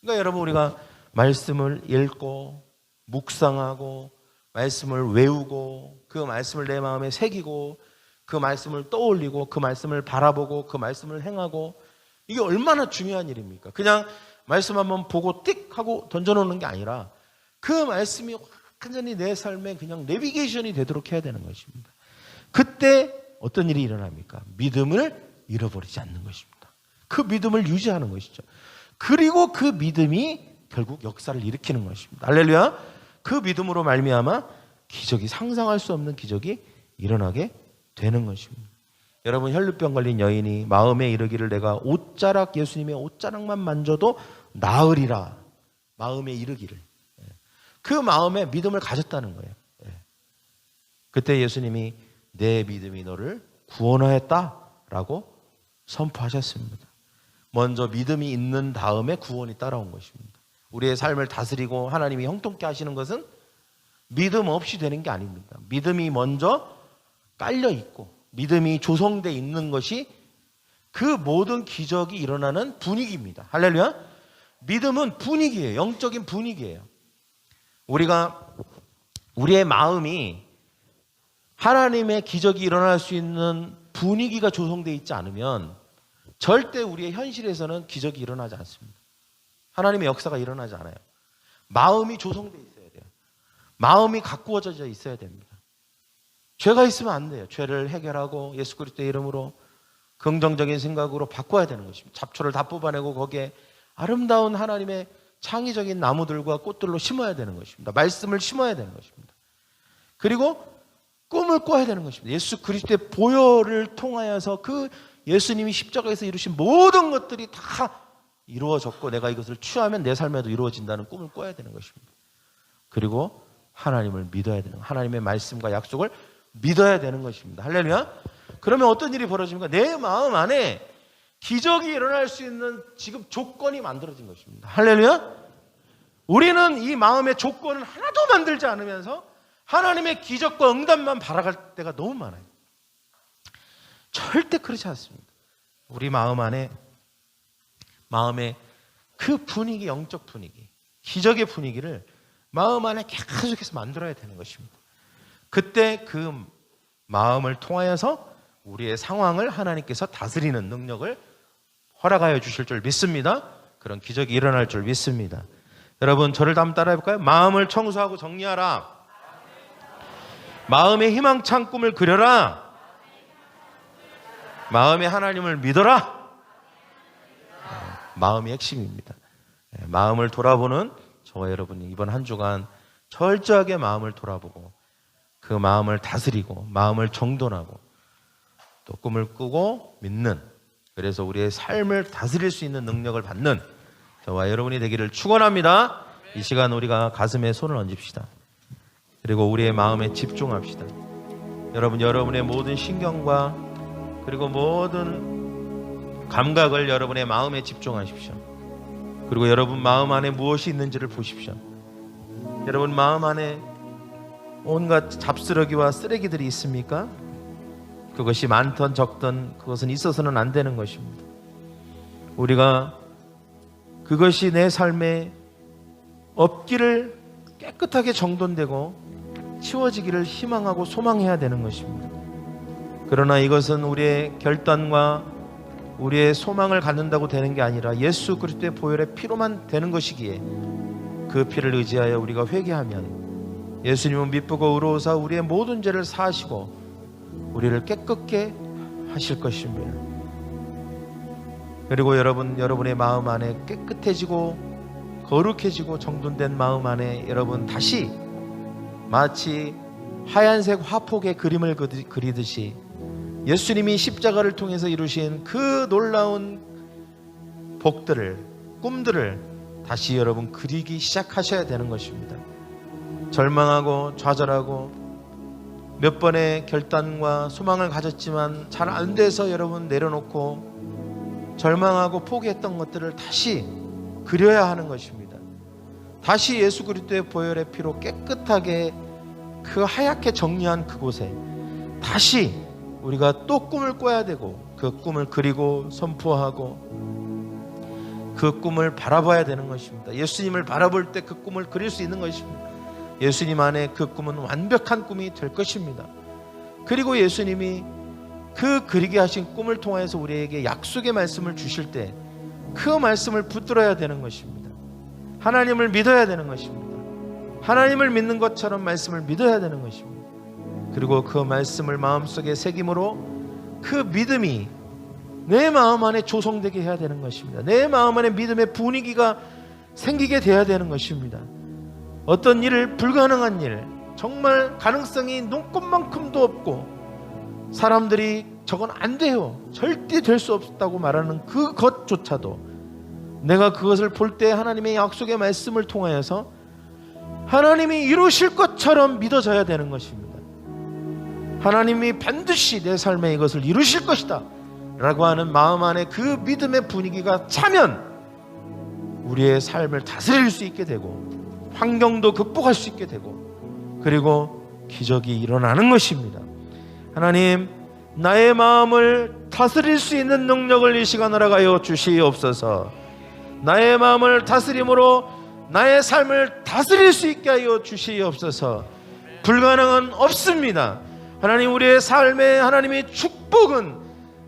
그러니까 여러분, 우리가 말씀을 읽고 묵상하고 말씀을 외우고 그 말씀을 내 마음에 새기고 그 말씀을 떠올리고 그 말씀을 바라보고 그 말씀을 행하고, 이게 얼마나 중요한 일입니까? 그냥 말씀 한번 보고 띡 하고 던져놓는 게 아니라 그 말씀이 완전히 내 삶에 그냥 내비게이션이 되도록 해야 되는 것입니다. 그때 어떤 일이 일어납니까? 믿음을 잃어버리지 않는 것입니다. 그 믿음을 유지하는 것이죠. 그리고 그 믿음이 결국 역사를 일으키는 것입니다. 할렐루야. 그 믿음으로 말미암아 기적이, 상상할 수 없는 기적이 일어나게 되는 것입니다. 여러분, 혈루병 걸린 여인이 마음에 이르기를 내가 예수님의 옷자락만 만져도 나으리라. 마음에 이르기를. 그 마음에 믿음을 가졌다는 거예요. 그때 예수님이 내 믿음이 너를 구원하였다라고 선포하셨습니다. 먼저 믿음이 있는 다음에 구원이 따라온 것입니다. 우리의 삶을 다스리고 하나님이 형통케 하시는 것은 믿음 없이 되는 게 아닙니다. 믿음이 먼저 깔려 있고 믿음이 조성되어 있는 것이 그 모든 기적이 일어나는 분위기입니다. 할렐루야. 믿음은 분위기예요. 영적인 분위기예요. 우리의 마음이 하나님의 기적이 일어날 수 있는 분위기가 조성되어 있지 않으면 절대 우리의 현실에서는 기적이 일어나지 않습니다. 하나님의 역사가 일어나지 않아요. 마음이 조성되어 있어야 돼요. 마음이 가꾸어져 있어야 됩니다. 죄가 있으면 안 돼요. 죄를 해결하고 예수 그리스도의 이름으로 긍정적인 생각으로 바꿔야 되는 것입니다. 잡초를 다 뽑아내고 거기에 아름다운 하나님의 창의적인 나무들과 꽃들로 심어야 되는 것입니다. 말씀을 심어야 되는 것입니다. 그리고 꿈을 꿔야 되는 것입니다. 예수 그리스도의 보혈을 통하여서 그 예수님이 십자가에서 이루신 모든 것들이 다 이루어졌고 내가 이것을 취하면 내 삶에도 이루어진다는 꿈을 꿔야 되는 것입니다. 그리고 하나님을 믿어야 되는, 하나님의 말씀과 약속을 믿어야 되는 것입니다. 할렐루야. 그러면 어떤 일이 벌어집니까? 내 마음 안에 기적이 일어날 수 있는 지금 조건이 만들어진 것입니다. 할렐루야. 우리는 이 마음의 조건을 하나도 만들지 않으면서 하나님의 기적과 응답만 바라갈 때가 너무 많아요. 절대 그렇지 않습니다. 우리 마음 안에, 마음의 그 분위기, 영적 분위기, 기적의 분위기를 마음 안에 계속해서 만들어야 되는 것입니다. 그때 그 마음을 통하여서 우리의 상황을 하나님께서 다스리는 능력을 허락하여 주실 줄 믿습니다. 그런 기적이 일어날 줄 믿습니다. 여러분, 저를 한번 따라해 볼까요? 마음을 청소하고 정리하라. 마음의 희망찬 꿈을 그려라. 마음의 하나님을 믿어라. 마음이 핵심입니다. 마음을 돌아보는 저와 여러분이 이번 한 주간 철저하게 마음을 돌아보고 그 마음을 다스리고 마음을 정돈하고 또 꿈을 꾸고 믿는, 그래서 우리의 삶을 다스릴 수 있는 능력을 받는 저와 여러분이 되기를 축원합니다. 이 시간 우리가 가슴에 손을 얹읍시다. 그리고 우리의 마음에 집중합시다. 여러분, 여러분의 모든 신경과 그리고 모든 감각을 여러분의 마음에 집중하십시오. 그리고 여러분 마음 안에 무엇이 있는지를 보십시오. 여러분 마음 안에 온갖 잡스러기와 쓰레기들이 있습니까? 그것이 많든 적든 그것은 있어서는 안 되는 것입니다. 우리가 그것이 내 삶에 없기를 깨끗하게 정돈되고 치워지기를 희망하고 소망해야 되는 것입니다. 그러나 이것은 우리의 결단과 우리의 소망을 갖는다고 되는 게 아니라 예수 그리스도의 보혈의 피로만 되는 것이기에 그 피를 의지하여 우리가 회개하면 예수님은 미쁘고 의로우사 우리의 모든 죄를 사하시고 우리를 깨끗게 하실 것입니다. 그리고 여러분의 마음 안에 깨끗해지고 거룩해지고 정돈된 마음 안에 여러분 다시 마치 하얀색 화폭의 그림을 그리듯이 예수님이 십자가를 통해서 이루신 그 놀라운 복들을, 꿈들을 다시 여러분 그리기 시작하셔야 되는 것입니다. 절망하고 좌절하고 몇 번의 결단과 소망을 가졌지만 잘 안 돼서 여러분 내려놓고 절망하고 포기했던 것들을 다시 그려야 하는 것입니다. 다시 예수 그리스도의 보혈의 피로 깨끗하게 그 하얗게 정리한 그곳에 다시 우리가 또 꿈을 꿔야 되고 그 꿈을 그리고 선포하고 그 꿈을 바라봐야 되는 것입니다. 예수님을 바라볼 때 그 꿈을 그릴 수 있는 것입니다. 예수님 안에 그 꿈은 완벽한 꿈이 될 것입니다. 그리고 예수님이 그 그리게 하신 꿈을 통해서 우리에게 약속의 말씀을 주실 때 그 말씀을 붙들어야 되는 것입니다. 하나님을 믿어야 되는 것입니다. 하나님을 믿는 것처럼 말씀을 믿어야 되는 것입니다. 그리고 그 말씀을 마음속에 새김으로 그 믿음이 내 마음 안에 조성되게 해야 되는 것입니다. 내 마음 안에 믿음의 분위기가 생기게 돼야 되는 것입니다. 어떤 일을, 불가능한 일, 정말 가능성이 눈꼽만큼도 없고 사람들이 저건 안 돼요, 절대 될 수 없다고 말하는 그것조차도 내가 그것을 볼 때 하나님의 약속의 말씀을 통하여서 하나님이 이루실 것처럼 믿어져야 되는 것입니다. 하나님이 반드시 내 삶에 이것을 이루실 것이다 라고 하는 마음 안에 그 믿음의 분위기가 차면 우리의 삶을 다스릴 수 있게 되고 환경도 극복할 수 있게 되고 그리고 기적이 일어나는 것입니다. 하나님, 나의 마음을 다스릴 수 있는 능력을 이 시간 허락하여 주시옵소서. 나의 마음을 다스림으로 나의 삶을 다스릴 수 있게 하여 주시옵소서. 불가능은 없습니다. 하나님, 우리의 삶에 하나님의 축복은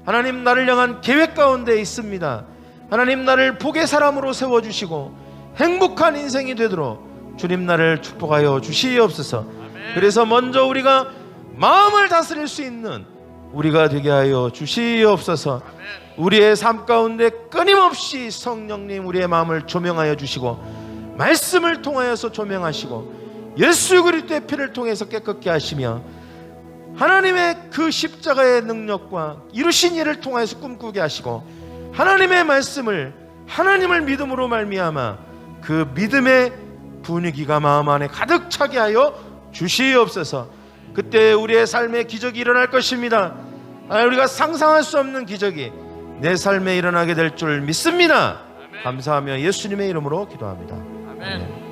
하나님 나를 향한 계획 가운데 있습니다. 하나님, 나를 복의 사람으로 세워주시고 행복한 인생이 되도록 주님 나를 축복하여 주시옵소서. 그래서 먼저 우리가 마음을 다스릴 수 있는 우리가 되게 하여 주시옵소서. 우리의 삶 가운데 끊임없이 성령님 우리의 마음을 조명하여 주시고 말씀을 통하여서 조명하시고 예수 그리스도의 피를 통해서 깨끗게 하시며 하나님의 그 십자가의 능력과 이루신 일을 통하여서 꿈꾸게 하시고 하나님의 말씀을 하나님을 믿음으로 말미암아 그 믿음의 분위기가 마음 안에 가득 차게 하여 주시옵소서. 그때 우리의 삶에 기적이 일어날 것입니다. 우리가 상상할 수 없는 기적이 내 삶에 일어나게 될 줄 믿습니다. 감사하며 예수님의 이름으로 기도합니다. 아멘.